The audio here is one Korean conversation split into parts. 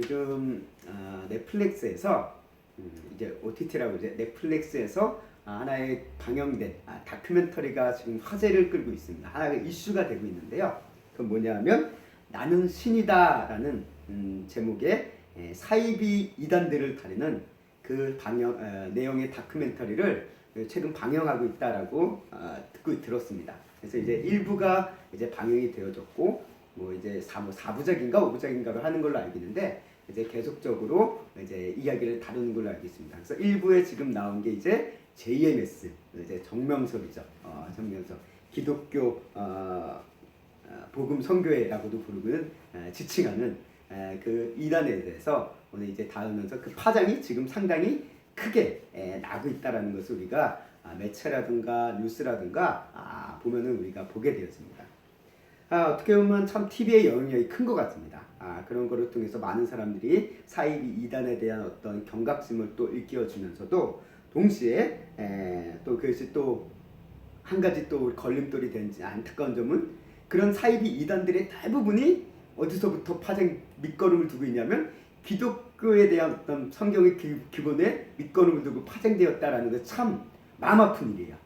요즘 넷플릭스에서 이제 OTT라고 이제 넷플릭스에서 하나의 방영된 다큐멘터리가 지금 화제를 끌고 있습니다. 하나의 이슈가 되고 있는데요. 그건 뭐냐면 나는 신이다라는 제목의 사이비 이단들을 다루는 그 내용의 다큐멘터리를 최근 방영하고 있다라고 듣고 들었습니다. 그래서 이제 일부가 이제 방영이 되어졌고 뭐 이제 4부작인가 5부작인가를 하는 걸로 알고 있는데 이제 계속적으로 이제 이야기를 다루는 걸로 알고 있습니다. 그래서 1부에 지금 나온 게 이제 JMS 이제 정명석이죠. 정명석 기독교 복음 선교회라고도 부르는 지칭하는 그 이단에 대해서 오늘 이제 다루면서 그 파장이 지금 상당히 크게 나고 있다라는 것을 우리가 매체라든가 뉴스라든가 보면은 우리가 보게 되었습니다. 어떻게 보면 참 TV의 영향력이 큰 것 같습니다. 그런 거를 통해서 많은 사람들이 사이비 이단에 대한 어떤 경각심을 또 일깨워주면서도 동시에 또 그것이 또 한 가지 또 걸림돌이 된지 안타까운 점은 그런 사이비 이단들의 대부분이 어디서부터 파생 밑거름을 두고 있냐면 기독교에 대한 어떤 성경의 기본에 밑거름을 두고 파생되었다라는 게 참 마음 아픈 일이에요.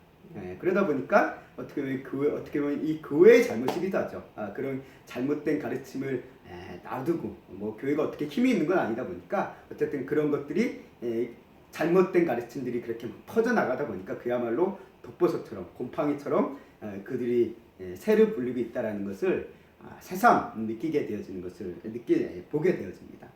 그러다 보니까 어떻게 보면 이 교회의 잘못이기도 하죠. 그런 잘못된 가르침을 놔두고 뭐 교회가 어떻게 힘이 있는 건 아니다 보니까 어쨌든 그런 것들이 잘못된 가르침들이 그렇게 퍼져나가다 보니까 그야말로 독버섯처럼 곰팡이처럼 그들이 새를 불리고 있다라는 것을 새삼 느끼게 되어지는 것을 보게 되어집니다.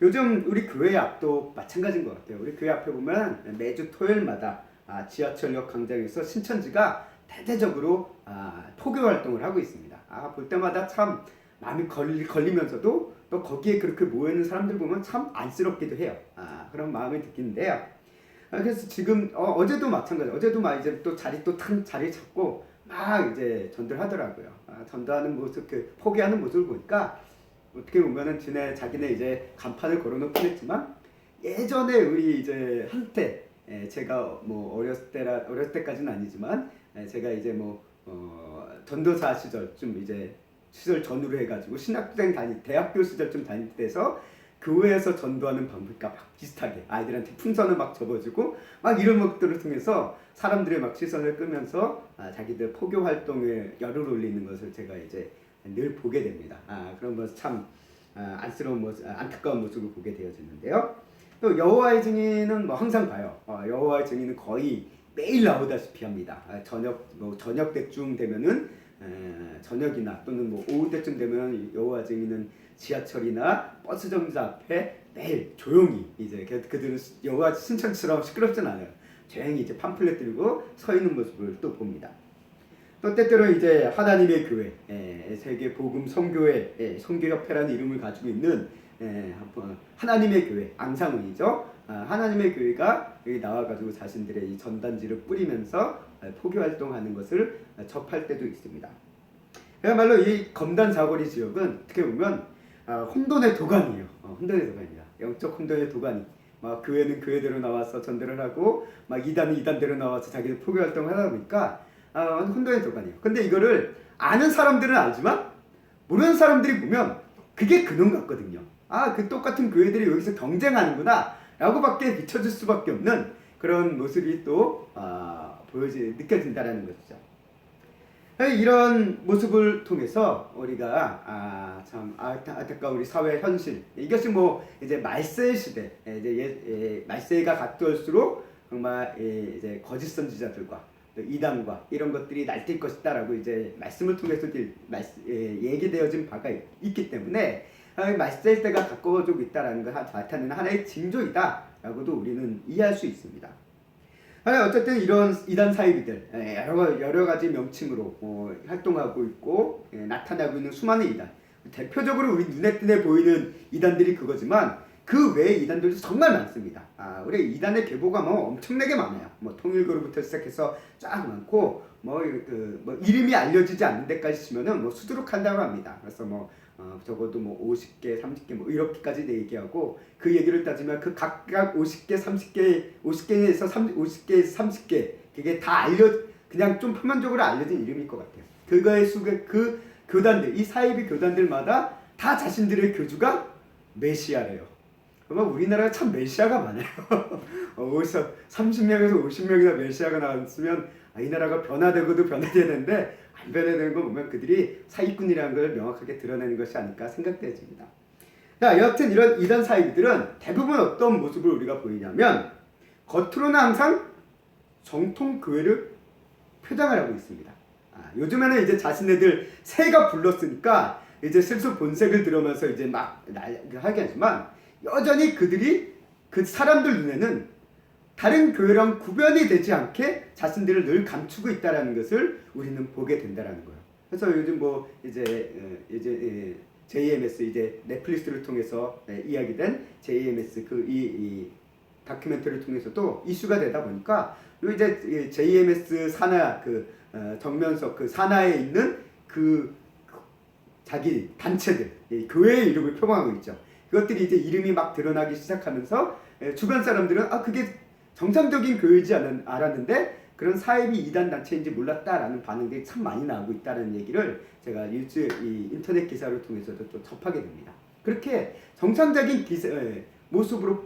요즘 우리 교회 앞도 마찬가지인 것 같아요. 우리 교회 앞에 보면 매주 토요일마다 지하철역 광장에서 신천지가 대대적으로 포교 활동을 하고 있습니다. 볼 때마다 참 마음이 걸리면서도 또 거기에 그렇게 모여있는 사람들 보면 참 안쓰럽기도 해요. 그런 마음이 느끼는데요. 그래서 지금 어제도 마찬가지. 어제도 막 이제 또 자리 잡고 막 이제 전도하더라고요. 전도하는 모습, 그 포기하는 모습을 보니까 어떻게 보면은 자기네 이제 간판을 걸어놓긴 했지만 예전에 우리 이제 한때 제가 뭐 어렸을 때까지는 아니지만 제가 이제 뭐 전도사 시절쯤 이제 시절 전후로 해가지고 대학교 시절쯤 다닐 때에서 교회에서 전도하는 방법과 막 비슷하게 아이들한테 풍선을 막 접어주고 막 이런 것들을 통해서 사람들의 막 시선을 끄면서 자기들 포교 활동에 열을 올리는 것을 제가 이제 늘 보게 됩니다. 그런 것은 참 안타까운 모습을 보게 되어지는데요. 또 여호와의 증인은 뭐 항상 봐요. 여호와의 증인은 거의 매일 나오다시피 합니다. 저녁 때쯤 되면은 저녁이나 또는 뭐 오후 때쯤 되면 여호와 증인은 지하철이나 버스 정류장 앞에 매일 조용히 이제 그들은 여호와 신천처럼 시끄럽진 않아요. 조용히 이제 팜플렛 들고 서 있는 모습을 또 봅니다. 또 때때로 이제 하나님의 교회, 세계 복음 선교회, 선교협회라는 이름을 가지고 있는 하나님의 교회, 앙상훈이죠. 하나님의 교회가 여기 나와가지고 자신들의 이 전단지를 뿌리면서 포교 활동하는 것을 접할 때도 있습니다. 그야말로 이 검단 사거리 지역은 어떻게 보면 혼돈의 도가니예요. 혼돈의 도가니입니다. 영적 혼돈의 도가니. 막 교회는 교회대로 나와서 전도를 하고, 막 이단은 이단대로 나와서 자기들 포교 활동을 하다 보니까 혼돈의 도가니예요. 근데 이거를 아는 사람들은 알지만 모르는 사람들이 보면 그게 근원 같거든요. 그 똑같은 교회들이 여기서 경쟁하는구나 라고밖에 비춰줄 수밖에 없는 그런 모습이 또 느껴진다라는 것이죠. 이런 모습을 통해서 우리가 참 안타까운 우리 사회 현실, 이것이 뭐 이제 말세 시대, 이제 말세가 가까울수록 정말 이제 거짓 선지자들과 이단과 이런 것들이 날뛸 것이다라고 이제 말씀을 통해서 얘기되어진 바가 있기 때문에 말세 때가 가까워지고 있다라는 것을 나타내는 하나의 징조이다라고도 우리는 이해할 수 있습니다. 어쨌든 이런 이단 사이비들 여러 가지 명칭으로 활동하고 있고 나타나고 있는 수많은 이단, 대표적으로 우리 눈에 띄게 보이는 이단들이 그거지만 그 외의 이단들도 정말 많습니다. 우리 이단의 계보가 뭐 엄청나게 많아요. 뭐 통일교로부터 시작해서 쫙 많고 뭐 이름이 알려지지 않는 데까지 치면은 뭐 수두룩한다고 합니다. 그래서 적어도 50개, 30개 이렇게까지 얘기하고 그 얘기를 따지면 그 각각 50개, 50개에서 30개 그게 다 그냥 좀 표면적으로 알려진 이름일 것 같아요. 그거의 그 교단들, 이 사이비 교단들마다 다 자신들의 교주가 메시아래요. 그러면 우리나라에 참 메시아가 많아요. 어디서 30명에서 50명이나 메시아가 나왔으면 이 나라가 변화되고도 변화되는데 안 변화되는 거 보면 그들이 사기꾼이라는 걸 명확하게 드러내는 것이 아닐까 생각되어집니다. 자, 여하튼 이런 사이비들은 대부분 어떤 모습을 우리가 보이냐면 겉으로는 항상 정통 교회를 표장을 하고 있습니다. 요즘에는 이제 자신네들 새가 불렀으니까 이제 슬슬 본색을 들으면서 이제 막 하게 하지만 여전히 그들이 그 사람들 눈에는 다른 교회랑 구별이 되지 않게 자신들을 늘 감추고 있다라는 것을 우리는 보게 된다라는 거예요. 그래서 요즘 뭐 이제 JMS 이제 넷플릭스를 통해서 이야기된 JMS 이 다큐멘터리를 통해서도 이슈가 되다 보니까 이제 JMS 산하 정면석 그 산하에 있는 그 자기 단체들 교회의 이름을 표방하고 있죠. 그것들이 이제 이름이 막 드러나기 시작하면서 주변 사람들은 그게 정상적인 교회이지 알았는데 그런 사이비 이단 단체인지 몰랐다라는 반응들이 참 많이 나오고 있다는 얘기를 제가 이 인터넷 기사를 통해서도 또 접하게 됩니다. 그렇게 정상적인 모습으로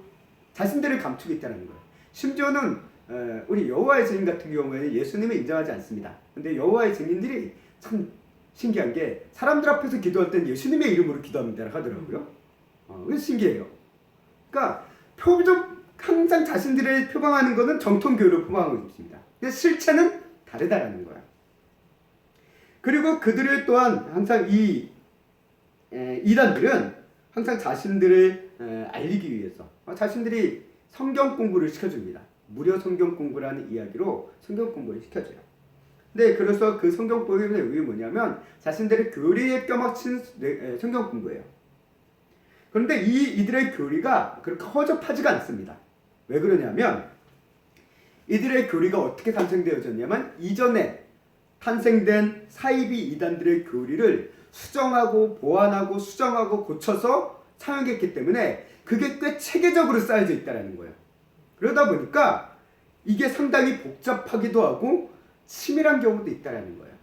자신들을 감추고 있다는 거예요. 심지어는 우리 여호와의 증인 같은 경우에는 예수님을 인정하지 않습니다. 근데 여호와의 증인들이 참 신기한 게 사람들 앞에서 기도할 때는 예수님의 이름으로 기도합니다 하더라고요. 그게 신기해요. 그러니까 항상 자신들의 표방하는 것은 정통교회로 표방하고 있습니다. 근데 실체는 다르다라는 거야. 그리고 그들을 또한 항상 이단들은 항상 자신들을 알리기 위해서 자신들이 성경 공부를 시켜줍니다. 무료 성경 공부라는 이야기로 성경 공부를 시켜줘요. 네, 그래서 그 성경 공부의 내용이 뭐냐면 자신들의 교리에 껴맞춘 성경 공부예요. 그런데 이들의 교리가 그렇게 허접하지가 않습니다. 왜 그러냐면 이들의 교리가 어떻게 탄생되어졌냐면 이전에 탄생된 사이비 이단들의 교리를 수정하고 보완하고 수정하고 고쳐서 사용했기 때문에 그게 꽤 체계적으로 쌓여져 있다는 거예요. 그러다 보니까 이게 상당히 복잡하기도 하고 치밀한 경우도 있다는 거예요.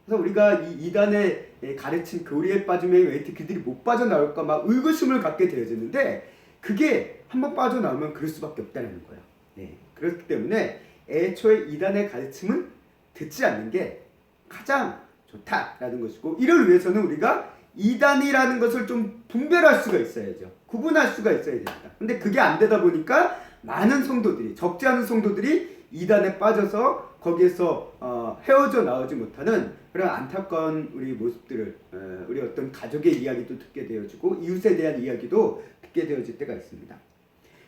그래서 우리가 이 이단의 가르친 교리에 빠지면 왜 그들이 못 빠져나올까 막 의구심을 갖게 되어졌는데 그게 한번 빠져나오면 그럴 수밖에 없다는 거예요. 네. 그렇기 때문에 애초에 이단의 가르침은 듣지 않는 게 가장 좋다라는 것이고 이를 위해서는 우리가 이단이라는 것을 좀 분별할 수가 있어야죠. 구분할 수가 있어야 됩니다. 근데 그게 안 되다 보니까 많은 성도들이 적지 않은 성도들이 이단에 빠져서 거기에서 헤어져 나오지 못하는 그런 안타까운 우리 모습들을 우리 어떤 가족의 이야기도 듣게 되어지고 이웃에 대한 이야기도 듣게 되어질 때가 있습니다.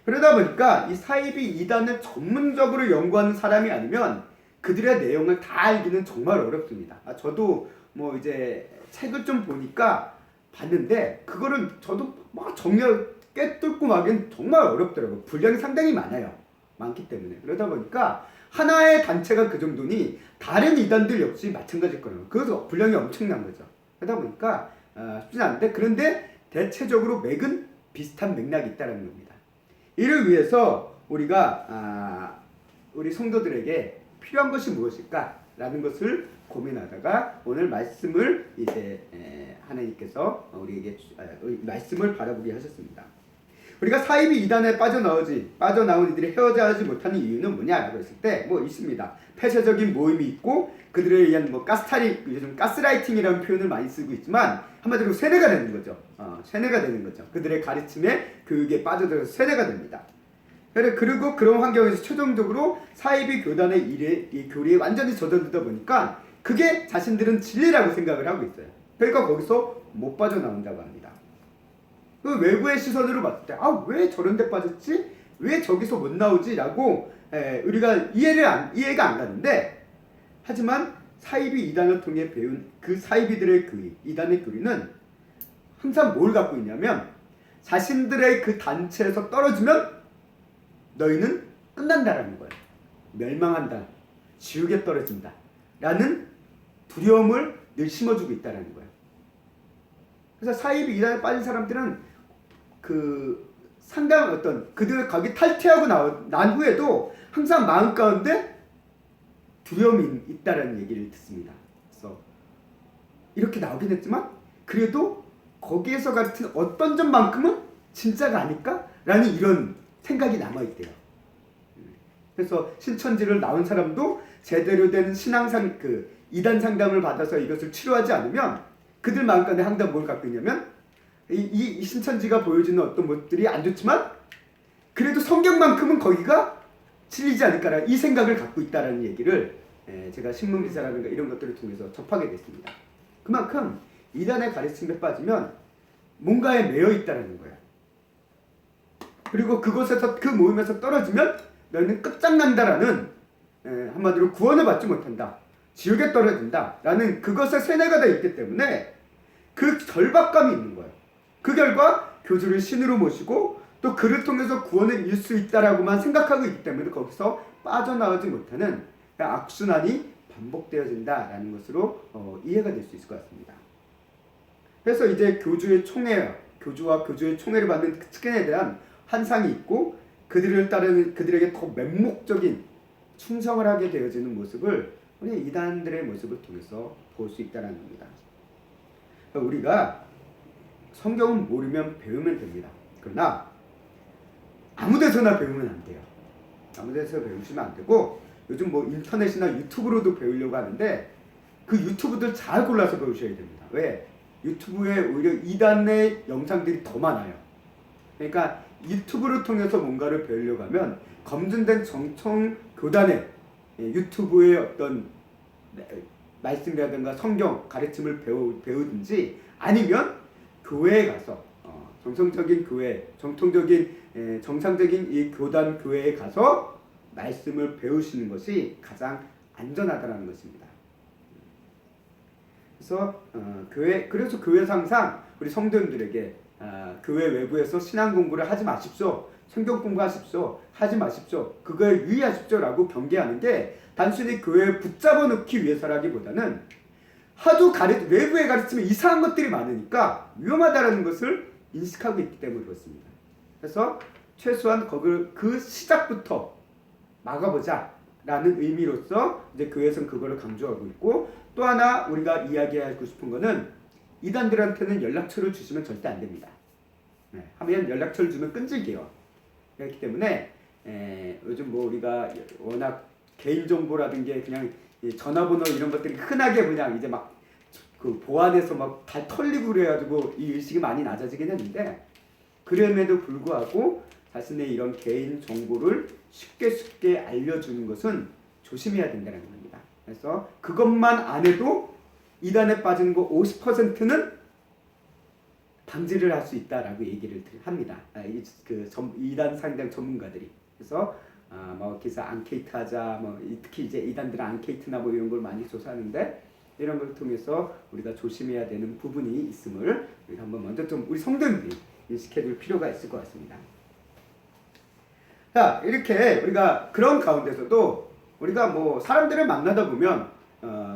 그러다 보니까 이 사이비 이단을 전문적으로 연구하는 사람이 아니면 그들의 내용을 다 알기는 정말 어렵습니다. 저도 뭐 이제 책을 좀 보니까 봤는데 그거를 저도 막 정렬 꿰뚫고 막은 정말 어렵더라고요. 분량이 상당히 많기 때문에. 그러다 보니까 하나의 단체가 그 정도니 다른 이단들 역시 마찬가지일 거예요. 그래서 분량이 엄청난 거죠. 그러다 보니까 쉽지 않은데 그런데 대체적으로 맥은 비슷한 맥락이 있다는 겁니다. 이를 위해서 우리가 우리 성도들에게 필요한 것이 무엇일까라는 것을 고민하다가 오늘 말씀을 이제 하나님께서 우리에게 말씀을 바라보게 하셨습니다. 우리가 사이비 이단에 빠져나온 이들이 헤어져야지 못하는 이유는 뭐냐라고 했을 때 뭐 있습니다. 폐쇄적인 모임이 있고 그들에 의한 뭐 요즘 가스라이팅이라는 표현을 많이 쓰고 있지만 한마디로 세뇌가 되는 거죠. 세뇌가 되는 거죠. 그들의 가르침에 교육에 빠져들어서 세뇌가 됩니다. 그리고 그런 환경에서 최종적으로 사이비 교단의 이 교리에 완전히 젖어들다 보니까 그게 자신들은 진리라고 생각을 하고 있어요. 그러니까 거기서 못 빠져나온다고 합니다. 그 외부의 시선으로 봤을 때 왜 저런 데 빠졌지? 왜 저기서 못 나오지? 라고 우리가 이해가 안 가는데 하지만 사이비 이단을 통해 배운 그 사이비들의 교리, 이단의 교리는 항상 뭘 갖고 있냐면 자신들의 그 단체에서 떨어지면 너희는 끝난다라는 거예요. 멸망한다. 지옥에 떨어진다. 라는 두려움을 늘 심어주고 있다는 거예요. 그래서 사이비 이단에 빠진 사람들은 상당한 그들 거기 탈퇴하고 난 후에도 항상 마음 가운데 두려움이 있다라는 얘기를 듣습니다. 그래서 이렇게 나오긴 했지만 그래도 거기에서 같은 어떤 점만큼은 진짜가 아닐까? 라는 이런 생각이 남아있대요. 그래서 신천지를 나온 사람도 제대로 된 신앙상 이단 상담을 받아서 이것을 치료하지 않으면 그들 마음가운데 항상 뭘 갖고 있냐면 이 신천지가 보여주는 어떤 모습들이 안 좋지만 그래도 성경만큼은 거기가 진리지 않을까라 이 생각을 갖고 있다라는 얘기를 제가 신문기사라든가 이런 것들을 통해서 접하게 됐습니다. 그만큼 이단의 가르침에 빠지면 뭔가에 매여 있다라는 거야. 그리고 그곳에서 그 모임에서 떨어지면 너희는 끝장난다라는 한마디로 구원을 받지 못한다. 지옥에 떨어진다. 라는 그것에 세뇌가 되어 있기 때문에 그 절박감이 있는 거예요. 그 결과 교주를 신으로 모시고 또 그를 통해서 구원을 이룰 수 있다라고만 생각하고 있기 때문에 거기서 빠져나오지 못하는 악순환이 반복되어진다라는 것으로 이해가 될 수 있을 것 같습니다. 그래서 이제 교주와 교주의 총애를 받는 특권에 대한 환상이 있고 그들을 따르는 그들에게 더 맹목적인 충성을 하게 되어지는 모습을 우리 이단들의 모습을 통해서 볼 수 있다는 겁니다. 우리가 성경은 모르면 배우면 됩니다. 그러나 아무 데서나 배우면 안 돼요. 아무 데서 배우시면 안 되고 요즘 뭐 인터넷이나 유튜브로도 배우려고 하는데 그 유튜브들 잘 골라서 배우셔야 됩니다. 왜? 유튜브에 오히려 이단의 영상들이 더 많아요. 그러니까 유튜브를 통해서 뭔가를 배우려고 하면 검증된 정통 교단의 유튜브의 어떤 말씀이라든가 성경 가르침을 배우든지 아니면 교회에 가서 정성적인 교회, 정상적인 이 교단 교회에 가서 말씀을 배우시는 것이 가장 안전하다는 것입니다. 그래서 교회에서 항상 우리 성도님들에게 교회 외부에서 신앙 공부를 하지 마십시오. 성경 공부하십시오. 하지 마십시오. 그거에 유의하십시오라고 경계하는 게 단순히 교회에 붙잡아 놓기 위해서라기보다는 하도 외부에 가르치면 이상한 것들이 많으니까 위험하다는 것을 인식하고 있기 때문에 그렇습니다. 그래서 최소한 그 시작부터 막아보자라는 의미로서 이제 교회에서는 그거를 강조하고 있고 또 하나 우리가 이야기하고 싶은 거는 이단들한테는 연락처를 주시면 절대 안 됩니다. 하면 연락처를 주면 끈질겨요. 그렇기 때문에 요즘 뭐 우리가 워낙 개인정보라든지 그냥 전화번호 이런 것들이 흔하게 그냥 이제 막 그 보안에서 막 다 털리고 그래가지고 이 의식이 많이 낮아지긴 했는데 그럼에도 불구하고 자신의 이런 개인 정보를 쉽게 알려주는 것은 조심해야 된다는 겁니다. 그래서 그것만 안 해도 이단에 빠지는 거 50%는 방지를 할 수 있다라고 얘기를 합니다. 이단 상당 전문가들이. 그래서 뭐 기사 앙케이트 하자, 뭐 특히 이제 이단들은 앙케이트나 뭐 이런 걸 많이 조사하는데 이런 걸 통해서 우리가 조심해야 되는 부분이 있음을 우리가 한번 먼저 좀 우리 성도님들이 인식해둘 필요가 있을 것 같습니다. 자, 이렇게 우리가 그런 가운데서도 우리가 뭐 사람들을 만나다 보면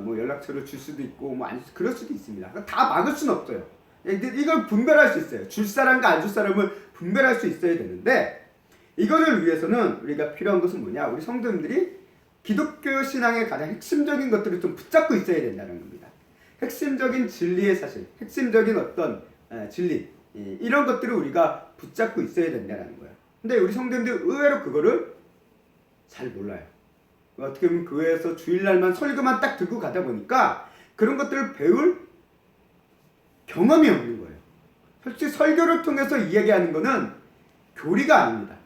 뭐 연락처를 줄 수도 있고 뭐 안 그럴 수도 있습니다. 다 막을 수는 없어요. 이걸 분별할 수 있어요. 줄 사람과 안 줄 사람을 분별할 수 있어야 되는데 이거를 위해서는 우리가 필요한 것은 뭐냐? 우리 성도님들이 기독교 신앙의 가장 핵심적인 것들을 좀 붙잡고 있어야 된다는 겁니다. 핵심적인 진리의 사실, 핵심적인 어떤 진리 이런 것들을 우리가 붙잡고 있어야 된다는 거예요. 근데 우리 성도님들 의외로 그거를 잘 몰라요. 어떻게 보면 교회에서 주일날만 설교만 딱 들고 가다 보니까 그런 것들을 배울 경험이 없는 거예요. 솔직히 설교를 통해서 이야기하는 거는 교리가 아닙니다.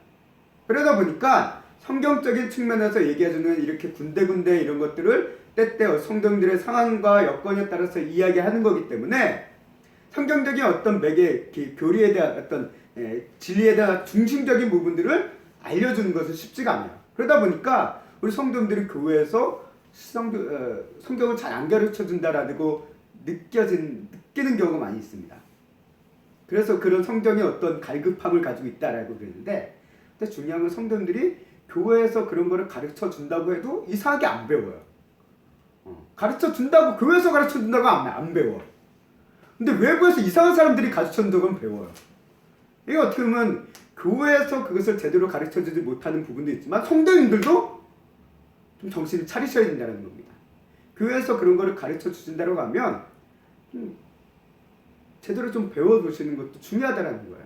그러다 보니까 성경적인 측면에서 얘기해주는 이렇게 군데군데 이런 것들을 때때어 성도님들의 상황과 여건에 따라서 이야기하는 거기 때문에 성경적인 어떤 매개, 교리에 대한 어떤 진리에 대한 중심적인 부분들을 알려주는 것은 쉽지가 않아요. 그러다 보니까 우리 성도님들이 교회에서 성경을 잘 안 가르쳐준다라고 느끼는 경우가 많이 있습니다. 그래서 그런 성경의 어떤 갈급함을 가지고 있다라고 그러는데 근데 중요한 건 성도님들이 교회에서 그런 거를 가르쳐 준다고 해도 이상하게 안 배워요. 가르쳐 준다고 교회에서 가르쳐 준다고 안 배워. 근데 외부에서 이상한 사람들이 가르쳐 준다고 하면 배워요. 이게 어떻게 보면 교회에서 그것을 제대로 가르쳐 주지 못하는 부분도 있지만 성도님들도 좀 정신을 차리셔야 된다는 겁니다. 교회에서 그런 거를 가르쳐 주신다고 하면 제대로 좀 배워보시는 것도 중요하다는 거예요.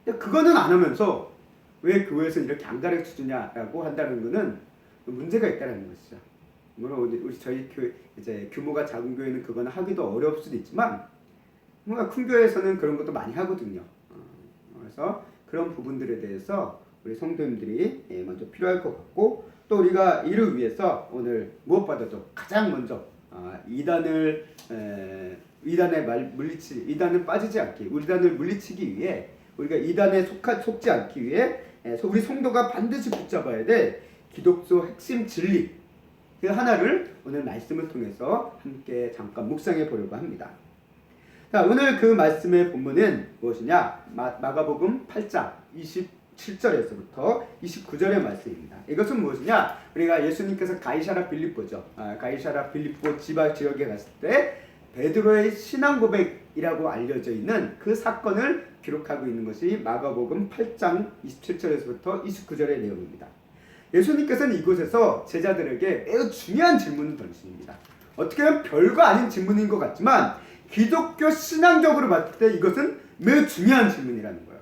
근데 그거는 안 하면서 왜 교회에서 이렇게 안 가르쳐 주냐라고 한다는 거는 문제가 있다는 것이죠. 물론 우리 저희 교회 이제 규모가 작은 교회는 그거는 하기도 어려울 수도 있지만 뭔가 큰 교회에서는 그런 것도 많이 하거든요. 그래서 그런 부분들에 대해서 우리 성도님들이 먼저 필요할 것 같고, 또 우리가 이를 위해서 오늘 무엇보다도 가장 먼저 이단을 빠지지 않기, 이단을 물리치기 위해, 우리가 이단에 속지 않기 위해 우리 성도가 반드시 붙잡아야 될 기독교 핵심 진리 그 하나를 오늘 말씀을 통해서 함께 잠깐 묵상해 보려고 합니다. 자, 오늘 그 말씀의 본문은 무엇이냐? 마가복음 8장 27절에서부터 29절의 말씀입니다. 이것은 무엇이냐? 우리가 예수님께서 가이사랴 빌립보죠. 가이사랴 빌립보 지역에 갔을 때 베드로의 신앙 고백이라고 알려져 있는 그 사건을 기록하고 있는 것이 마가복음 8장 27절에서부터 29절의 내용입니다. 예수님께서는 이곳에서 제자들에게 매우 중요한 질문을 던집니다. 어떻게 보면 별거 아닌 질문인 것 같지만 기독교 신앙적으로 봤을 때 이것은 매우 중요한 질문이라는 거예요.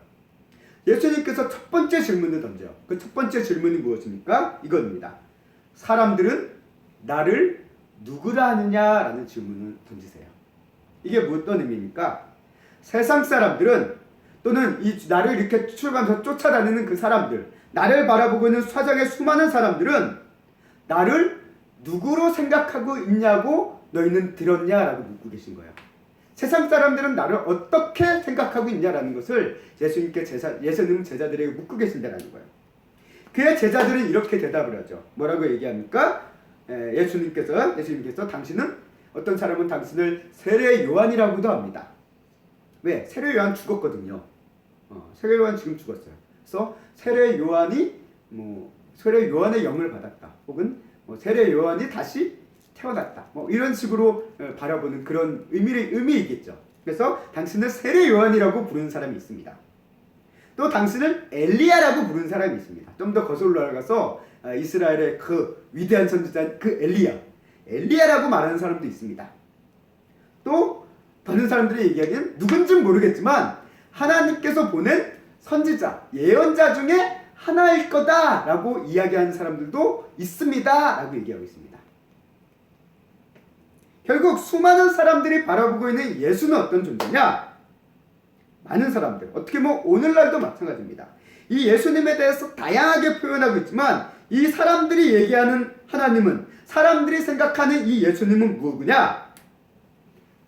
예수님께서 첫 번째 질문을 던져요. 그 첫 번째 질문이 무엇입니까? 이겁니다. 사람들은 나를 누구라 하느냐라는 질문을 던지세요. 이게 어떤 의미입니까? 세상 사람들은, 또는 이 나를 이렇게 추측하면서 쫓아다니는 그 사람들, 나를 바라보고 있는 사장의 수많은 사람들은 나를 누구로 생각하고 있냐고 너희는 들었냐라고 묻고 계신 거예요. 세상 사람들은 나를 어떻게 생각하고 있냐라는 것을 예수님 제자들에게 묻고 계신다는 거예요. 그의 제자들은 이렇게 대답을 하죠. 뭐라고 얘기합니까? 예수님께서 당신은, 어떤 사람은 당신을 세례 요한이라고도 합니다. 왜? 세례 요한 죽었거든요. 세례 요한 지금 죽었어요. 그래서 세례 요한의 영을 받았다. 혹은 세례 요한이 다시 태어났다. 이런 식으로 바라보는 그런 의미이겠죠. 그래서 당신을 세례 요한이라고 부르는 사람이 있습니다. 또 당신을 엘리야라고 부르는 사람이 있습니다. 좀 더 거슬러 올라가서 이스라엘의 그 위대한 선지자 그 엘리야라고 말하는 사람도 있습니다. 또 다른 사람들이 얘기하기엔 누군지는 모르겠지만 하나님께서 보낸 선지자, 예언자 중에 하나일 거다라고 이야기하는 사람들도 있습니다라고 얘기하고 있습니다. 결국 수많은 사람들이 바라보고 있는 예수는 어떤 존재냐? 많은 사람들, 어떻게 보면 오늘날도 마찬가지입니다. 이 예수님에 대해서 다양하게 표현하고 있지만 이 사람들이 얘기하는 하나님은, 사람들이 생각하는 이 예수님은 누구냐?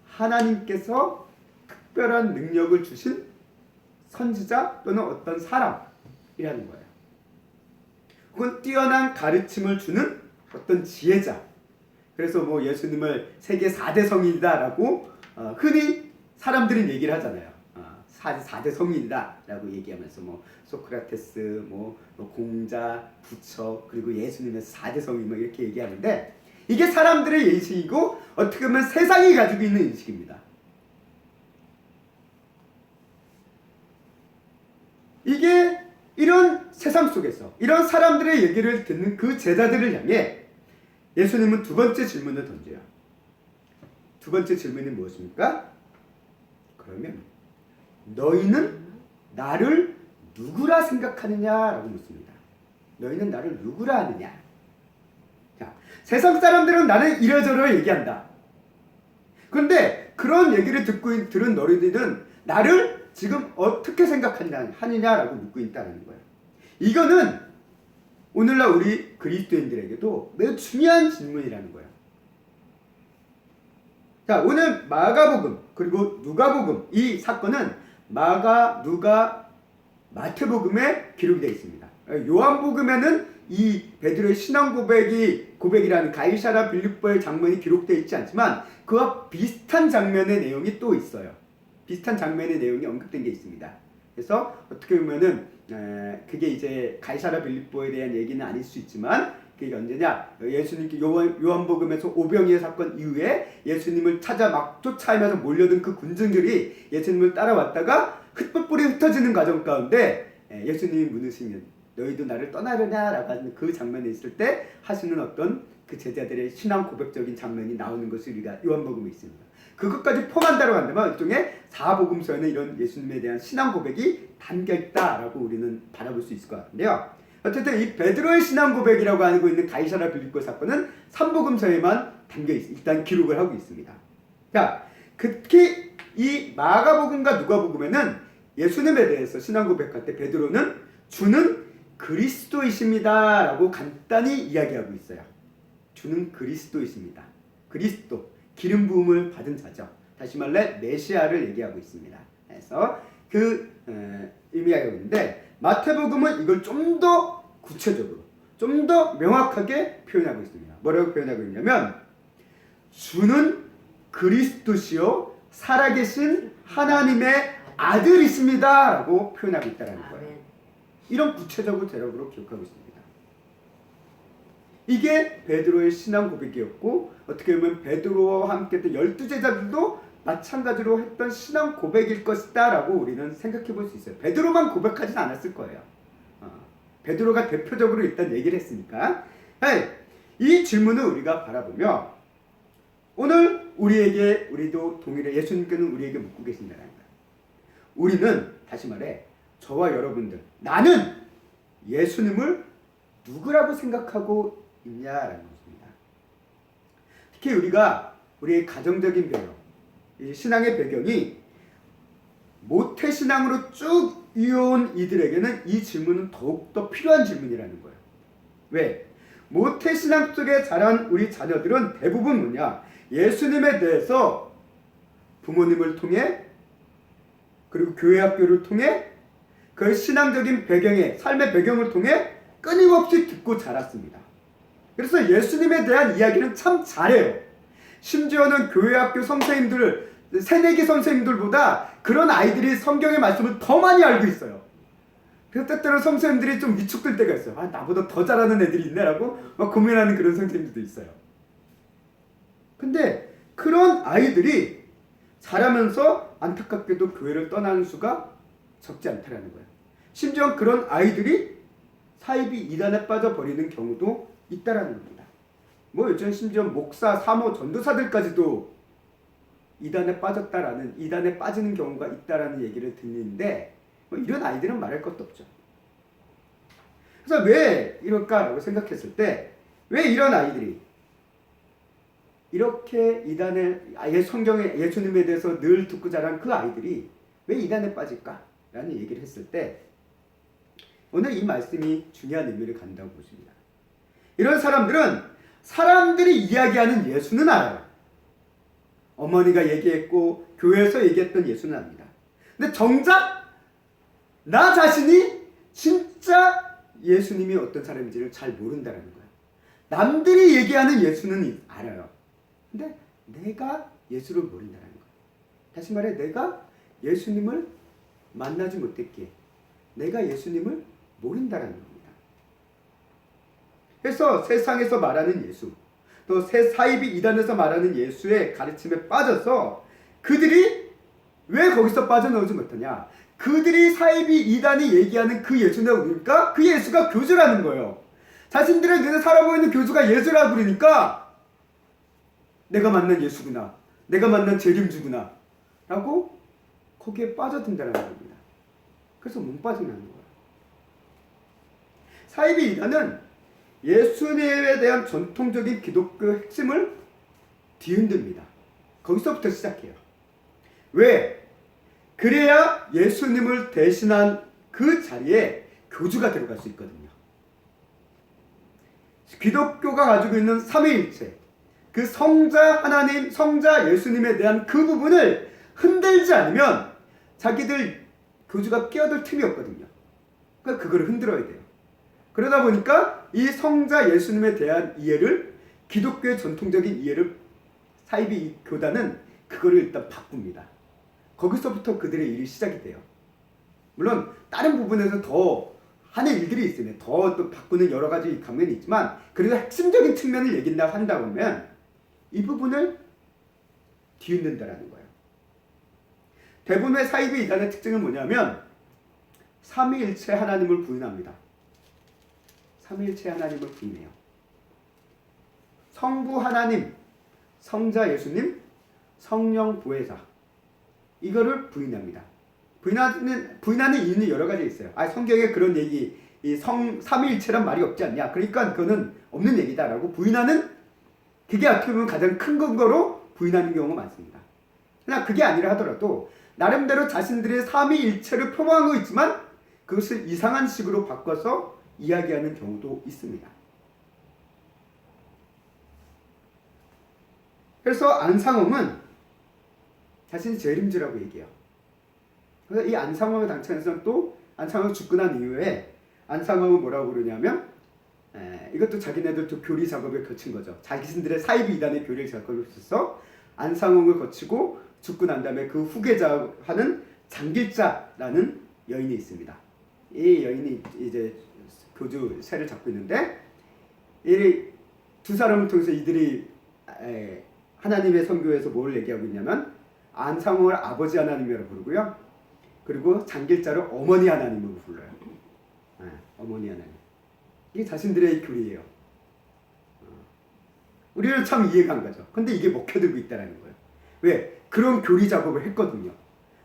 하나님께서 특별한 능력을 주신 선지자 또는 어떤 사람이라는 거예요. 혹은 뛰어난 가르침을 주는 어떤 지혜자. 그래서 예수님을 세계 4대 성인이다라고 흔히 사람들이 얘기를 하잖아요. 4대 성인이다라고 얘기하면서 소크라테스, 공자, 부처, 그리고 예수님의 4대 성인 이렇게 얘기하는데, 이게 사람들의 인식이고 어떻게 보면 세상이 가지고 있는 인식입니다. 이게 이런 세상 속에서 이런 사람들의 얘기를 듣는 그 제자들을 향해 예수님은 두 번째 질문을 던져요. 두 번째 질문이 무엇입니까? 그러면 너희는 나를 누구라 생각하느냐라고 묻습니다. 너희는 나를 누구라 하느냐? 자, 세상 사람들은 나를 이러저러 얘기한다. 그런데 그런 얘기를 들은 너희들은 나를 지금 어떻게 생각하느냐라고 묻고 있다는 거예요. 이거는 오늘날 우리 그리스도인들에게도 매우 중요한 질문이라는 거예요. 자, 오늘 마가복음 그리고 누가복음, 이 사건은 마가, 누가, 마태복음에 기록이 되어 있습니다. 요한복음에는 이 베드로의 신앙 고백이라는 가이사랴 빌립보의 장면이 기록되어 있지 않지만 그와 비슷한 장면의 내용이 또 있어요. 비슷한 장면의 내용이 언급된 게 있습니다. 그래서 어떻게 보면은 그게 이제 가이사랴 빌립보에 대한 얘기는 아닐 수 있지만, 그게 언제냐? 예수님께 요한복음에서 오병이어 사건 이후에 예수님을 찾아 막 쫓아오면서 몰려든 그 군중들이 예수님을 따라왔다가 흩뿌리 흩어지는 과정 가운데 예수님이 묻으시면 너희도 나를 떠나려냐라고 하는 그 장면에 있을 때 하시는 어떤 그 제자들의 신앙 고백적인 장면이 나오는 것이 우리가 요한복음에 있습니다. 그것까지 포함한다고 한다면 일종의 사복음서에는 이런 예수님에 대한 신앙 고백이 담겨 있다라고 우리는 바라볼 수 있을 것 같은데요. 어쨌든 이 베드로의 신앙 고백이라고 알고 있는 가이사랴 빌립보 사건은 삼복음서에만 일단 기록을 하고 있습니다. 자, 특히 이 마가복음과 누가복음에는 예수님에 대해서 신앙 고백할 때 베드로는 주는 그리스도이십니다라고 간단히 이야기하고 있어요. 주는 그리스도이십니다. 그리스도, 기름 부음을 받은 자죠. 다시 말해 메시아를 얘기하고 있습니다. 그래서 의미하고 있는데 마태복음은 이걸 좀 더 구체적으로, 좀 더 명확하게 표현하고 있습니다. 뭐라고 표현하고 있냐면 주는 그리스도시요 살아계신 하나님의 아들이십니다 라고 표현하고 있다는 거예요. 이런 구체적으로 대략으로 기억하고 있습니다. 이게 베드로의 신앙 고백이었고 어떻게 보면 베드로와 함께 했던 12제자들도 마찬가지로 했던 신앙 고백일 것이다 라고 우리는 생각해 볼 수 있어요. 베드로만 고백하진 않았을 거예요. 베드로가 대표적으로 일단 얘기를 했으니까. 이 질문을 우리가 바라보며 오늘 우리도 동일해 예수님께는 우리에게 묻고 계신다는 거예요. 우리는 다시 말해 저와 여러분들, 나는 예수님을 누구라고 생각하고 있냐라는 것입니다. 특히 우리의 가정적인 배경, 신앙의 배경이 모태신앙으로 쭉 이어온 이들에게는 이 질문은 더욱더 필요한 질문이라는 거예요. 왜? 모태신앙 속에 자란 우리 자녀들은 대부분 뭐냐? 예수님에 대해서 부모님을 통해 그리고 교회 학교를 통해 그 신앙적인 배경에 삶의 배경을 통해 끊임없이 듣고 자랐습니다. 그래서 예수님에 대한 이야기는 참 잘해요. 심지어는 교회 학교 선생님들, 새내기 선생님들보다 그런 아이들이 성경의 말씀을 더 많이 알고 있어요. 그래서 때때로 선생님들이 좀 위축될 때가 있어요. 나보다 더 잘하는 애들이 있네라고 막 고민하는 그런 선생님들도 있어요. 근데 그런 아이들이 자라면서 안타깝게도 교회를 떠나는 수가 적지 않다라는 거예요. 심지어 그런 아이들이 사이비 이단에 빠져버리는 경우도 있다라는 겁니다. 요즘 심지어 목사, 사모, 전도사들까지도 이단에 빠지는 경우가 있다라는 얘기를 듣는데 이런 아이들은 말할 것도 없죠. 그래서 왜 이럴까라고 생각했을 때 왜 이런 아이들이 이렇게 성경의 예수님에 대해서 늘 듣고 자란 그 아이들이 왜 이단에 빠질까라는 얘기를 했을 때 오늘 이 말씀이 중요한 의미를 갖는다고 보십니다. 이런 사람들은 사람들이 이야기하는 예수는 알아요. 어머니가 얘기했고 교회에서 얘기했던 예수는 압니다. 근데 정작 나 자신이 진짜 예수님이 어떤 사람인지를 잘 모른다는 거예요. 남들이 얘기하는 예수는 알아요. 근데 내가 예수를 모른다는 거예요. 다시 말해 내가 예수님을 만나지 못했기에 내가 예수님을 모른다는 겁니다. 그래서 세상에서 말하는 예수, 또 사이비 이단에서 말하는 예수의 가르침에 빠져서 그들이 왜 거기서 빠져나오지 못하냐? 그들이 사이비 이단이 얘기하는 그 예수냐 그러니까 그 예수가 교주라는 거예요. 자신들의 눈에 살아보이는 교주가 예수라고 그러니까 내가 만난 예수구나, 내가 만난 재림주구나 라고 거기에 빠져든다는 겁니다. 그래서 못 빠져나는 거예요. 사이비 이단은 예수님에 대한 전통적인 기독교 핵심을 뒤흔듭니다. 거기서부터 시작해요. 왜? 그래야 예수님을 대신한 그 자리에 교주가 들어갈 수 있거든요. 기독교가 가지고 있는 삼위일체, 그 성자 하나님, 성자 예수님에 대한 그 부분을 흔들지 않으면 자기들 교주가 끼어들 틈이 없거든요. 그러니까 그걸 흔들어야 돼요. 그러다 보니까 이 성자 예수님에 대한 이해를, 기독교의 전통적인 이해를 사이비 교단은 그거를 일단 바꿉니다. 거기서부터 그들의 일이 시작이 돼요. 물론 다른 부분에서 더 하는 일들이 있으면 더 또 바꾸는 여러 가지 강면이 있지만 그래도 핵심적인 측면을 얘기한다고 한다면 이 부분을 뒤흔든다라는 거예요. 대부분의 사이비 이단의 특징은 뭐냐면 삼위일체 하나님을 부인합니다. 삼위일체 하나님을 부인해요. 성부 하나님, 성자 예수님, 성령 보혜사 이거를 부인합니다. 부인하는 이유는 여러 가지 있어요. 성경에 그런 얘기, 이 삼위일체란 말이 없지 않냐. 그러니까 그거는 없는 얘기다라고 부인하는, 그게 어떻게 보면 가장 큰 근거로 부인하는 경우가 많습니다. 그러나 그게 아니라 하더라도 나름대로 자신들의 삼위일체를 표방하고 있지만 그것을 이상한 식으로 바꿔서 이야기하는 경우도 있습니다. 그래서 안상홍은 자신이 재림주라고 얘기해요. 그래서 이 안상홍의 당찬에서는 또 안상홍이 죽고 난 이후에 안상홍은 뭐라고 그러냐면 이것도 자기네들도 교리 작업을 거친 거죠. 자기들의 사이비 이단의 교리 작업을 거쳐서 안상홍을 거치고 죽고 난 다음에 그 후계자 하는 장길자라는 여인이 있습니다. 이 여인이 이제 교주 세를 잡고 있는데 이 두 사람을 통해서 이들이 하나님의 선교에서 뭘 얘기하고 있냐면 안상홍을 아버지 하나님이라고 부르고요. 그리고 장길자를 어머니 하나님으로 불러요. 어머니 하나님. 이게 자신들의 교리예요. 우리는 참 이해가 안 가죠. 근데 이게 먹혀들고 있다는 거예요. 왜? 그런 교리 작업을 했거든요.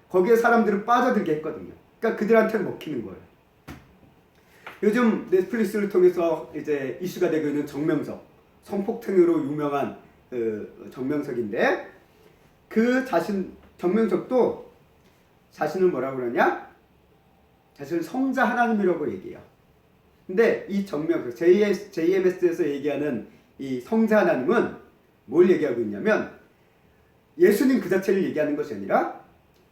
거기에 사람들을 빠져들게 했거든요. 그러니까 그들한테는 먹히는 거예요. 요즘 넷플릭스를 통해서 이제 이슈가 되고 있는 정명석, 성폭행으로 유명한 정명석인데 정명석도 자신을 뭐라고 그러냐? 자신을 성자 하나님이라고 얘기해요. 근데 이 정명석, JMS에서 얘기하는 이 성자 하나님은 뭘 얘기하고 있냐면 예수님 그 자체를 얘기하는 것이 아니라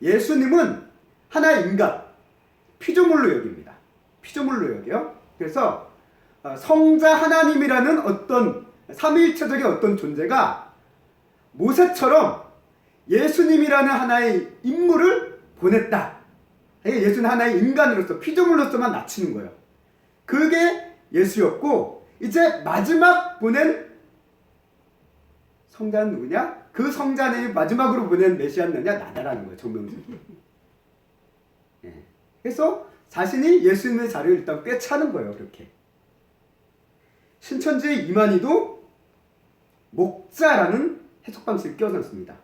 예수님은 하나의 인간, 피조물로 여깁니다. 피조물로 여겨요. 그래서 성자 하나님이라는 어떤 삼위일체적인 어떤 존재가 모세처럼 예수님이라는 하나의 인물을 보냈다. 예수는 하나의 인간으로서 피조물로서만 나치는 거예요. 그게 예수였고 이제 마지막 보낸 성자는 누구냐? 그 성자는 마지막으로 보낸 메시아는 누구냐? 나다라는 거예요. 정명석이. 그래서 자신이 예수님의 자리를 일단 꿰차는 거예요. 그렇게. 신천지의 이만희도 목자라는 해석 방식을 끼워넣습니다.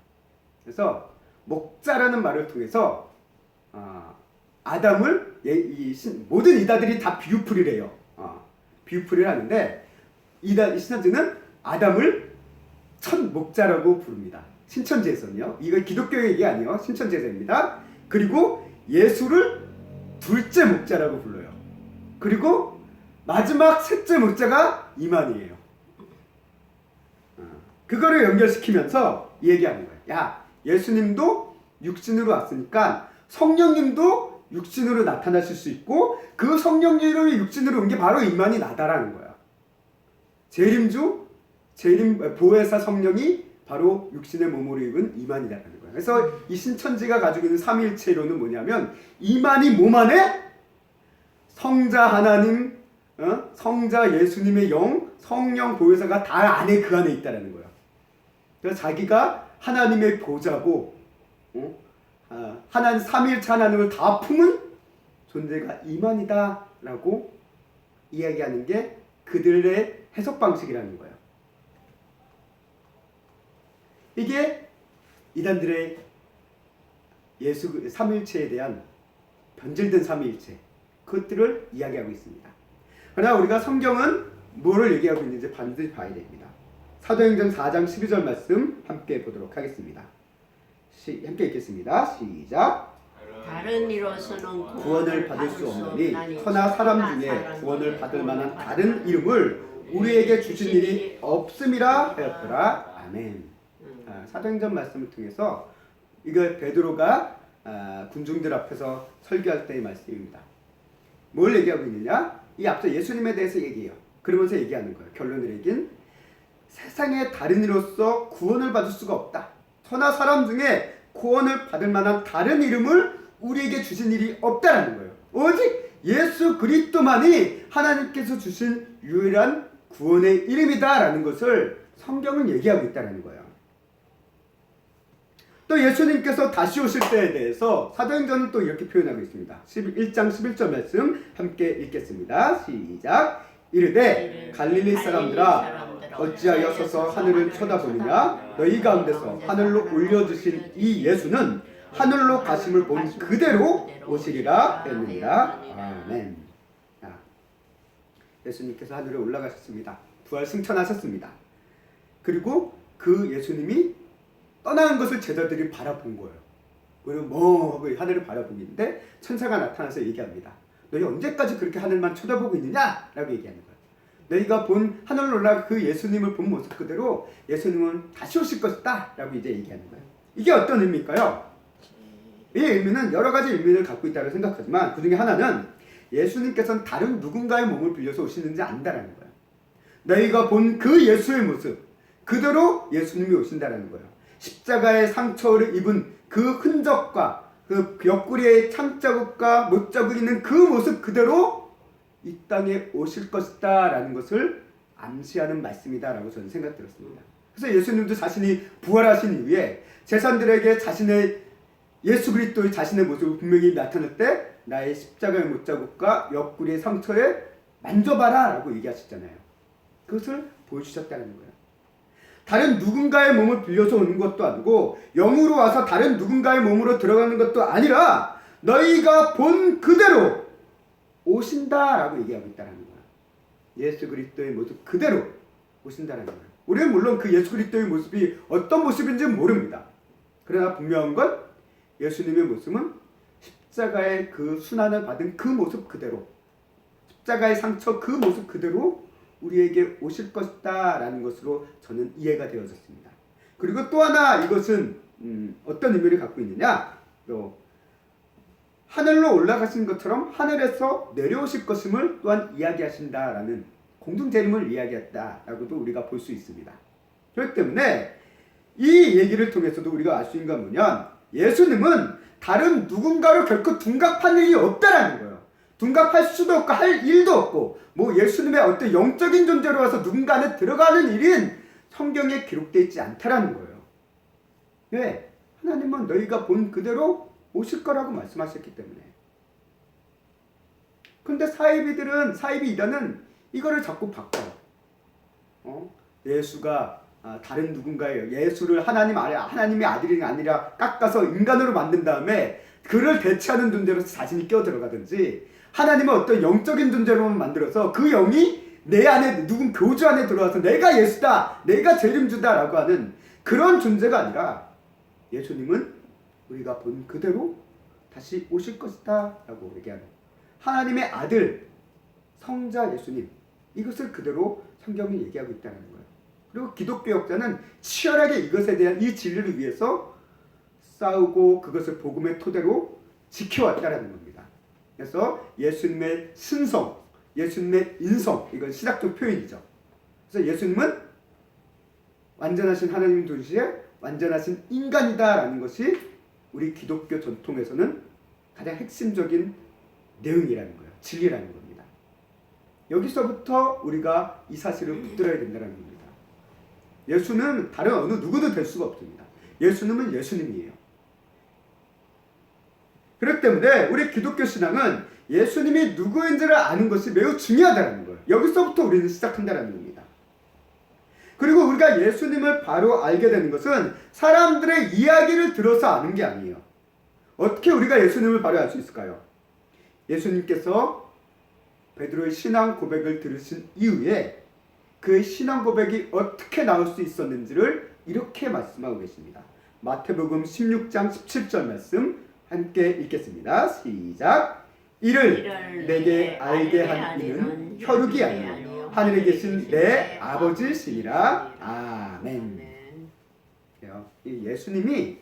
그래서 목자라는 말을 통해서 아담을 모든 이다들이 다 비유풀이래요. 비유풀이를 하는데 이 신천지는 아담을 첫 목자라고 부릅니다. 신천지에서는요. 이거 기독교의 얘기 아니에요. 신천지에서입니다. 그리고 예수를 둘째 목자라고 불러요. 그리고 마지막 셋째 목자가 이만희예요. 그거를 연결시키면서 얘기하는 거예요. 야, 예수님도 육신으로 왔으니까 성령님도 육신으로 나타나실 수 있고 그 성령님이 육신으로 온 게 바로 이만희 나다라는 거야. 보혜사 성령이 바로 육신의 몸으로 입은 이만희라는 거야. 그래서 이 신천지가 가지고 있는 삼위일체론은 뭐냐면 이만희 몸 안에 성자 하나님, 성자 예수님의 영, 성령 보혜사가 다 안에 그 안에 있다라는 거야. 그래서 자기가 하나님의 보좌고 하나님 삼위일체 하나님을 다 품은 존재가 이만희다라고 이야기하는 게 그들의 해석 방식이라는 거예요. 이게 이단들의 예수 삼위일체에 대한 변질된 삼위일체 그것들을 이야기하고 있습니다. 그러나 우리가 성경은 뭐를 얘기하고 있는지 반드시 봐야 됩니다. 사도행전 4장 12절 말씀 함께 보도록 하겠습니다. 함께 읽겠습니다. 시작. 다른 이로서는 구원을 받을 수 없느니 천하 사람 중에 구원을 받을 만한 다른 이름을 우리에게 주신 일이 없음이라 하였더라. 아멘. 사도행전 말씀을 통해서 이거 베드로가 군중들 앞에서 설교할 때의 말씀입니다. 뭘 얘기하고 있느냐? 이 앞서 예수님에 대해서 얘기해요. 그러면서 얘기하는 거예요. 결론을 얘기는 세상에 다른 이로서 구원을 받을 수가 없다. 천하 사람 중에 구원을 받을 만한 다른 이름을 우리에게 주신 일이 없다라는 거예요. 오직 예수 그리스도만이 하나님께서 주신 유일한 구원의 이름이다라는 것을 성경은 얘기하고 있다는 거예요. 또 예수님께서 다시 오실 때에 대해서 사도행전은 또 이렇게 표현하고 있습니다. 1장 11절 말씀 함께 읽겠습니다. 시작. 이르되 갈릴리 사람들아 어찌하여 서서 하늘을 쳐다보느냐? 너희 가운데서 하늘로 올려주신 이 예수는 하늘로 가심을 본 그대로 오시리라 했느니라. 아멘. 예수님께서 하늘에 올라가셨습니다. 부활 승천하셨습니다. 그리고 그 예수님이 떠나는 것을 제자들이 바라본 거예요. 그리고 뭐 하고 하늘을 바라보고 있는데 천사가 나타나서 얘기합니다. 너희 언제까지 그렇게 하늘만 쳐다보고 있느냐? 라고 얘기하는 거예요. 너희가 본 하늘로 올라가 그 예수님을 본 모습 그대로 예수님은 다시 오실 것이다 라고 이제 얘기하는 거예요. 이게 어떤 의미일까요? 이 의미는 여러 가지 의미를 갖고 있다고 생각하지만 그 중에 하나는 예수님께서는 다른 누군가의 몸을 빌려서 오시는지 안다라는 거예요. 너희가 본 그 예수의 모습 그대로 예수님이 오신다라는 거예요. 십자가의 상처를 입은 그 흔적과 그 옆구리에 창자국과 못자국 있는 그 모습 그대로 이 땅에 오실 것이다 라는 것을 암시하는 말씀이다 라고 저는 생각 들었습니다. 그래서 예수님도 자신이 부활하신 이후에 제사장들에게 자신의 예수 그리스도의 자신의 모습을 분명히 나타낼 때 나의 십자가의 못자국과 옆구리의 상처에 만져봐라 라고 얘기하셨잖아요. 그것을 보여주셨다는 거예요. 다른 누군가의 몸을 빌려서 오는 것도 아니고 영으로 와서 다른 누군가의 몸으로 들어가는 것도 아니라 너희가 본 그대로 오신다라고 얘기하고 있다는 거예요. 예수 그리스도의 모습 그대로 오신다는 거예요. 우리는 물론 그 예수 그리스도의 모습이 어떤 모습인지는 모릅니다. 그러나 분명한 건 예수님의 모습은 십자가의 그 순환을 받은 그 모습 그대로, 십자가의 상처 그 모습 그대로 우리에게 오실 것이다 라는 것으로 저는 이해가 되어졌습니다. 그리고 또 하나 이것은 어떤 의미를 갖고 있느냐, 또 하늘로 올라가신 것처럼 하늘에서 내려오실 것임을 또한 이야기하신다라는 공동재림을 이야기했다라고도 우리가 볼 수 있습니다. 그렇기 때문에 이 얘기를 통해서도 우리가 알 수 있는 건 뭐냐면 예수님은 다른 누군가로 결코 둔갑할 일이 없다라는 거예요. 둔갑할 수도 없고 할 일도 없고 뭐 예수님의 어떤 영적인 존재로 와서 누군가 안에 들어가는 일은 성경에 기록되어 있지 않다라는 거예요. 왜? 하나님은 너희가 본 그대로 오실 거라고 말씀하셨기 때문에. 근데 사이비들은 이거를 자꾸 바꿔요. 예수가 다른 누군가예요. 예수를 하나님의 아들이 아니라 깎아서 인간으로 만든 다음에 그를 대체하는 존재로 자신이 끼어 들어가든지 하나님은 어떤 영적인 존재로만 만들어서 그 영이 내 안에 누군 교주 안에 들어와서 내가 예수다, 내가 재림주다 라고 하는 그런 존재가 아니라 예수님은 우리가 본 그대로 다시 오실 것이다 라고 얘기하는 하나님의 아들 성자 예수님, 이것을 그대로 성경이 얘기하고 있다는 거예요. 그리고 기독교 역사는 치열하게 이것에 대한 이 진리를 위해서 싸우고 그것을 복음의 토대로 지켜왔다는 겁니다. 그래서 예수님의 신성, 예수님의 인성, 이건 신학적 표현이죠. 그래서 예수님은 완전하신 하나님 동시에 완전하신 인간이다라는 것이 우리 기독교 전통에서는 가장 핵심적인 내용이라는 거예요. 진리라는 겁니다. 여기서부터 우리가 이 사실을 붙들어야 된다는 겁니다. 예수는 다른 어느 누구도 될 수가 없습니다. 예수님은 예수님이에요. 그렇기 때문에 우리 기독교 신앙은 예수님이 누구인지를 아는 것이 매우 중요하다는 거예요. 여기서부터 우리는 시작한다는 겁니다. 그리고 우리가 예수님을 바로 알게 되는 것은 사람들의 이야기를 들어서 아는 게 아니에요. 어떻게 우리가 예수님을 바로 알 수 있을까요? 예수님께서 베드로의 신앙 고백을 들으신 이후에 그의 신앙 고백이 어떻게 나올 수 있었는지를 이렇게 말씀하고 계십니다. 마태복음 16장 17절 말씀 함께 읽겠습니다. 시작. 이를 내게 알게 한 이는 혈육이 아니요 하늘에 계신 내 아버지시니라. 아멘. 예수님이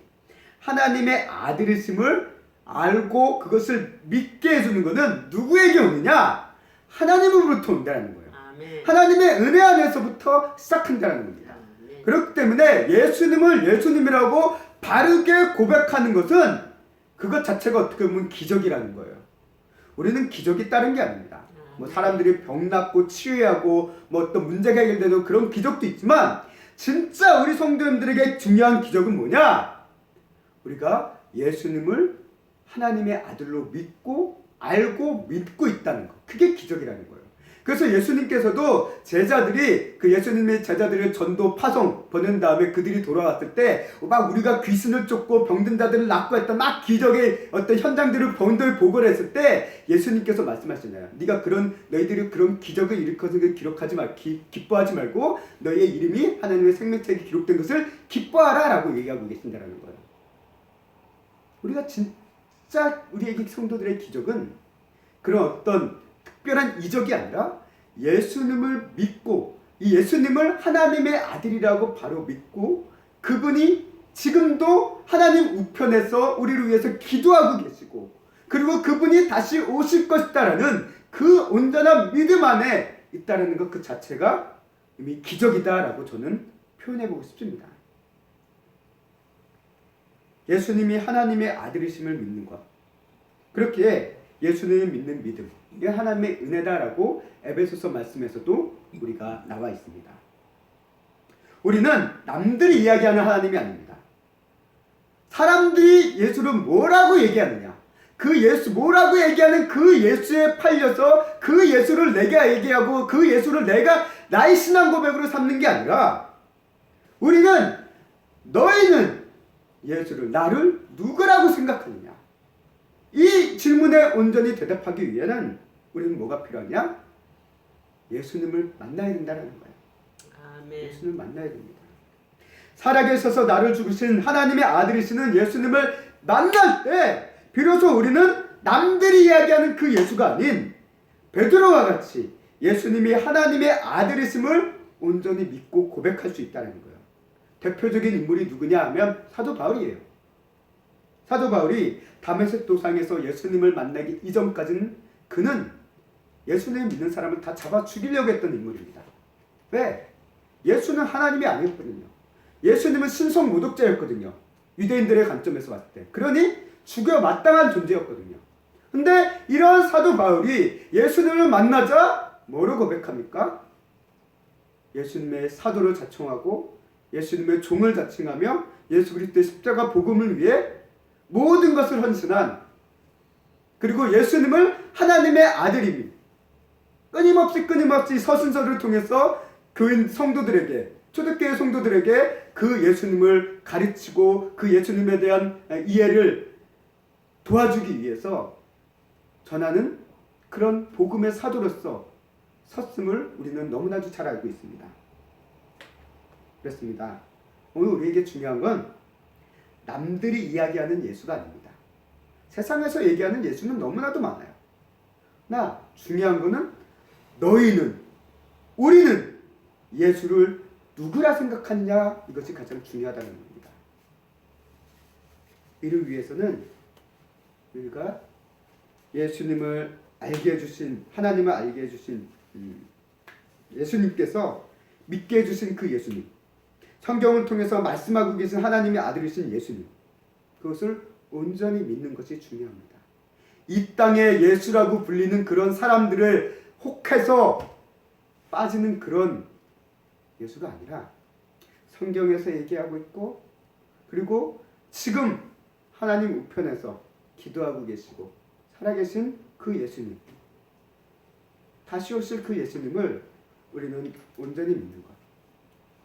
하나님의 아들이심을 알고 그것을 믿게 해주는 것은 누구에게 오느냐? 하나님으로부터 온다는 거예요. 하나님의 은혜 안에서부터 시작한다는 겁니다. 그렇기 때문에 예수님을 예수님이라고 바르게 고백하는 것은 그것 자체가 어떻게 보면 기적이라는 거예요. 우리는 기적이 따른 게 아닙니다. 뭐 사람들이 병 낫고 치유하고 뭐 어떤 문제가 해결되는 그런 기적도 있지만 진짜 우리 성도님들에게 중요한 기적은 뭐냐? 우리가 예수님을 하나님의 아들로 믿고 알고 믿고 있다는 것. 그게 기적이라는 거예요. 그래서 예수님께서도 제자들이 그 예수님의 제자들을 전도 파송 보낸 다음에 그들이 돌아왔을 때 막 우리가 귀신을 쫓고 병든 자들을 낫고 했던 막 기적의 어떤 현장들을 본들 보고를 했을 때 예수님께서 말씀하시나요? 네가 너희들이 그런 기적을 일으켜서 기록하지 말 기뻐하지 말고 너희의 이름이 하나님의 생명책에 기록된 것을 기뻐하라라고 얘기하고 계신다라는 거예요. 우리가 진짜 우리에게 성도들의 기적은 그런 어떤 특별한 이적이 아니라 예수님을 믿고 이 예수님을 하나님의 아들이라고 바로 믿고 그분이 지금도 하나님 우편에서 우리를 위해서 기도하고 계시고 그리고 그분이 다시 오실 것이다라는 그 온전한 믿음 안에 있다는 것 그 자체가 이미 기적이다라고 저는 표현해보고 싶습니다. 예수님이 하나님의 아들이심을 믿는 것, 그렇게 예수님을 믿는 믿음, 이게 하나님의 은혜다라고 에베소서 말씀에서도 우리가 나와 있습니다. 우리는 남들이 이야기하는 하나님이 아닙니다. 사람들이 예수를 뭐라고 얘기하느냐, 그 예수 뭐라고 얘기하는 그 예수에 팔려서 그 예수를 내가 얘기하고 그 예수를 내가 나의 신앙 고백으로 삼는 게 아니라 우리는 너희는 예수를 나를 누구라고 생각하느냐, 이 질문에 온전히 대답하기 위해는 우리는 뭐가 필요하냐? 예수님을 만나야 된다는 거예요. 아멘. 예수님을 만나야 됩니다. 살아계셔서 나를 죽으신 하나님의 아들이시는 예수님을 만날 때 비로소 우리는 남들이 이야기하는 그 예수가 아닌 베드로와 같이 예수님이 하나님의 아들이심을 온전히 믿고 고백할 수 있다는 거예요. 대표적인 인물이 누구냐 하면 사도 바울이에요. 사도 바울이 다메섹 도상에서 예수님을 만나기 이전까지는 그는 예수님을 믿는 사람을 다 잡아 죽이려고 했던 인물입니다. 왜? 예수는 하나님이 아니었거든요. 예수님은 신성 모독자였거든요. 유대인들의 관점에서 봤을 때. 그러니 죽여 마땅한 존재였거든요. 근데 이런 사도 바울이 예수님을 만나자 뭐로 고백합니까? 예수님의 사도를 자청하고 예수님의 종을 자칭하며 예수 그리스도의 십자가 복음을 위해 모든 것을 헌신한, 그리고 예수님을 하나님의 아들임이 끊임없이 서신서를 통해서 교인 성도들에게, 초대교회 성도들에게 그 예수님을 가르치고 그 예수님에 대한 이해를 도와주기 위해서 전하는 그런 복음의 사도로서 섰음을 우리는 너무나도 잘 알고 있습니다. 그렇습니다. 오늘 우리에게 중요한 건 남들이 이야기하는 예수가 아닙니다. 세상에서 얘기하는 예수는 너무나도 많아요. 나 중요한 거는 너희는, 우리는 예수를 누구라 생각하느냐, 이것이 가장 중요하다는 겁니다. 이를 위해서는 우리가 예수님을 알게 해주신, 하나님을 알게 해주신 예수님께서 믿게 해주신 그 예수님, 성경을 통해서 말씀하고 계신 하나님의 아들이신 예수님, 그것을 온전히 믿는 것이 중요합니다. 이 땅에 예수라고 불리는 그런 사람들을 혹해서 빠지는 그런 예수가 아니라 성경에서 얘기하고 있고, 그리고 지금 하나님 우편에서 기도하고 계시고 살아계신 그 예수님, 다시 오실 그 예수님을 우리는 온전히 믿는 것,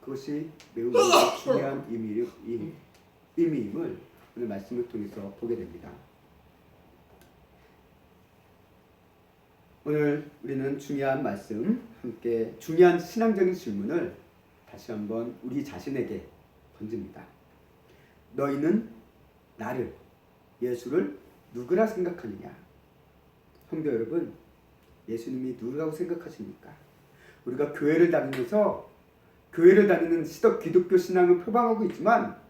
그것이 매우 중요한 의미임을 오늘 말씀을 통해서 보게 됩니다. 오늘 우리는 중요한 말씀, 함께 중요한 신앙적인 질문을 다시 한번 우리 자신에게 던집니다. 너희는 나를, 예수를 누구라 생각하느냐? 성도 여러분, 예수님이 누구라고 생각하십니까? 우리가 교회를 다니는 시덕 기독교 신앙을 표방하고 있지만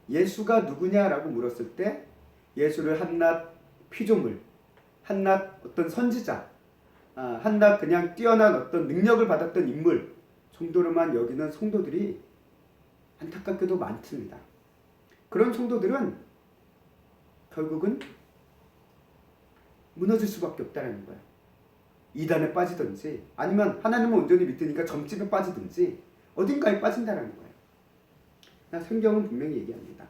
예수가 누구냐라고 물었을 때 예수를 한낱 피조물, 한낱 어떤 선지자, 한낱 그냥 뛰어난 어떤 능력을 받았던 인물 정도로만 여기는 성도들이 안타깝게도 많습니다. 그런 성도들은 결국은 무너질 수밖에 없다는 거예요. 이단에 빠지든지 아니면 하나님을 온전히 믿으니까 점집에 빠지든지 어딘가에 빠진다는 거예요. 성경은 분명히 얘기합니다.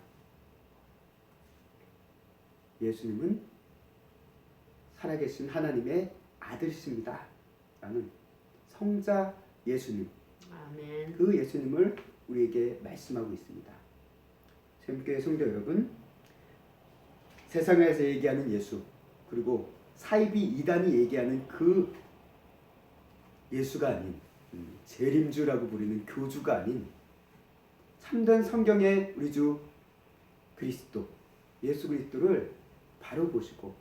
예수님은 살아계신 하나님의 아들이십니다 라는 성자 예수님, 아멘. 그 예수님을 우리에게 말씀하고 있습니다. 샘교회 성도 여러분, 세상에서 얘기하는 예수, 그리고 사이비 이단이 얘기하는 그 예수가 아닌 재림주라고 부르는 교주가 아닌 참된 성경의 우리 주 그리스도, 예수 그리스도를 바로 보시고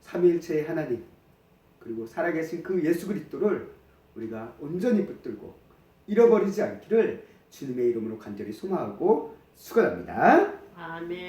삼위일체의 하나님, 그리고 살아계신 그 예수 그리스도를 우리가 온전히 붙들고 잃어버리지 않기를 주님의 이름으로 간절히 소망하고 축원합니다. 아멘.